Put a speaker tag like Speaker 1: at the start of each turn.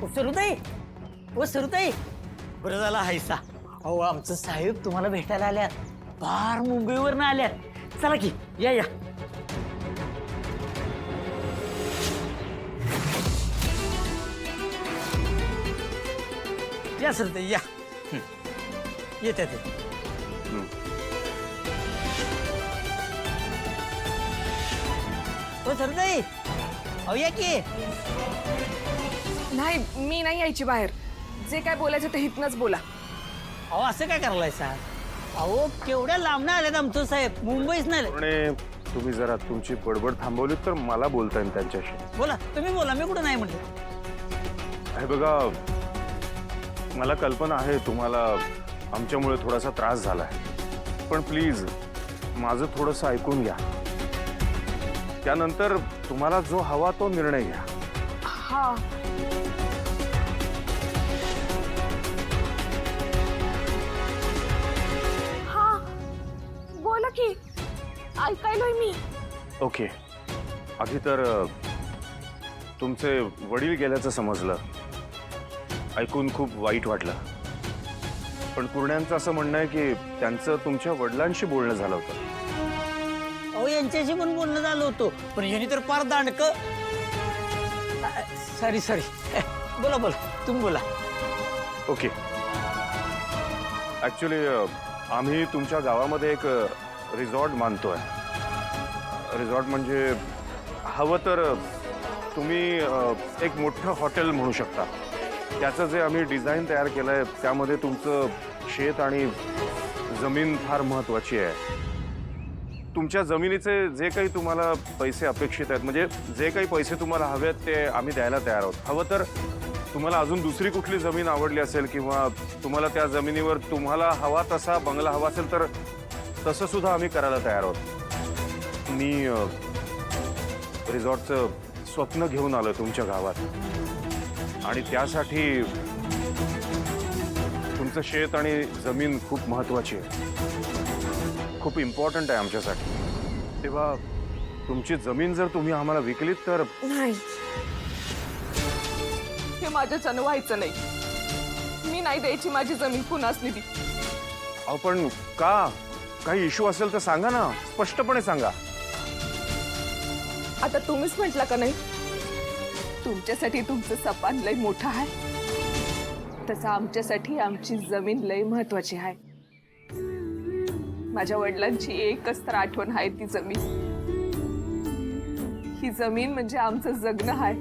Speaker 1: सुरुताई, ओ सुरुताई, बरं झालं हायसा. अहो आमचं साहेब तुम्हाला भेटायला आल्यात, पार मुंबईवरनं आल्यात. चला की या या. या सुरुताई या. येते ते. ओ सुरुताई, अहो या की.
Speaker 2: नाही मी नाही यायची बाहेर. जे काय बोलायचं ते हितनच बोला.
Speaker 1: अहो असं काय करायलाय सा? अहो केवढ्या लांबनं आल्यात आमचं साहेब, मुंबईच नाही.
Speaker 3: पण तुम्ही जरा तुमची बडबड थांबवली तर मला बोलता येईल त्यांच्याशी.
Speaker 1: बोला तुम्ही बोला, मी कुठं नाही म्हटलं.
Speaker 3: हे बघा, मला कल्पना आहे तुम्हाला आमच्यामुळे थोडासा त्रास झालाय, पण प्लीज माझं थोडंसं ऐकून घ्या. त्यानंतर तुम्हाला जो हवा तो निर्णय घ्या.
Speaker 2: हा हा बोला की, ऐकायलोय मी.
Speaker 3: ओके, आधी तर तुमचे वडील गेल्याचं समजलं, ऐकून खूप वाईट वाटलं. पण कुर्ण्यांचं असं म्हणणं आहे की त्यांचं तुमच्या वडिलांशी बोलणं झालं होतं.
Speaker 1: अहो यांच्याशी पण बोलणं झालं होतं, पण यांनी तर फार दांडक. Sorry sorry. बोला बोला, तुम्ही बोला.
Speaker 3: ओके, ॲक्च्युली आम्ही तुमच्या गावामध्ये एक रिसॉर्ट मानतोय. रिसॉर्ट म्हणजे हवं तर तुम्ही एक मोठं हॉटेल म्हणू शकता. त्याचं जे आम्ही डिझाईन तयार केलं आहे त्यामध्ये तुमचं शेत आणि जमीन फार महत्त्वाची आहे. तुमच्या जमिनीचे जे काही तुम्हाला पैसे अपेक्षित आहेत, म्हणजे जे काही पैसे तुम्हाला हवे आहेत ते आम्ही द्यायला तयार आहोत. हवं तर तुम्हाला अजून दुसरी कुठली जमीन आवडली असेल किंवा तुम्हाला त्या जमिनीवर तुम्हाला हवा तसा बंगला हवा असेल तर तसं सुद्धा आम्ही करायला तयार आहोत. मी रिसॉर्टचं स्वप्न घेऊन आलो तुमच्या गावात आणि त्यासाठी तुमचं शेत आणि जमीन खूप महत्त्वाची आहे, खूप इम्पॉर्टंट आहे आमच्यासाठी. तेव्हा तुमची जमीन जर तुम्ही आम्हाला विकलीत तर.
Speaker 2: नाही, हे माझ्याच्यानं व्हायचं नाही. मी नाही द्यायची माझी जमीन कुणाच निधी.
Speaker 3: अहो पण का? काही इश्यू असेल तर सांगा ना, स्पष्टपणे सांगा.
Speaker 2: आता तुम्हीच म्हटलं का नाही, तुमच्यासाठी तुमचं सपान लय मोठं आहे, तसं आमच्यासाठी आमची जमीन लय महत्वाची आहे. माझ्या वडिलांची एकच तर आठवण आहे ती जमीन. ही जमीन म्हणजे आमचं जगणं आहे.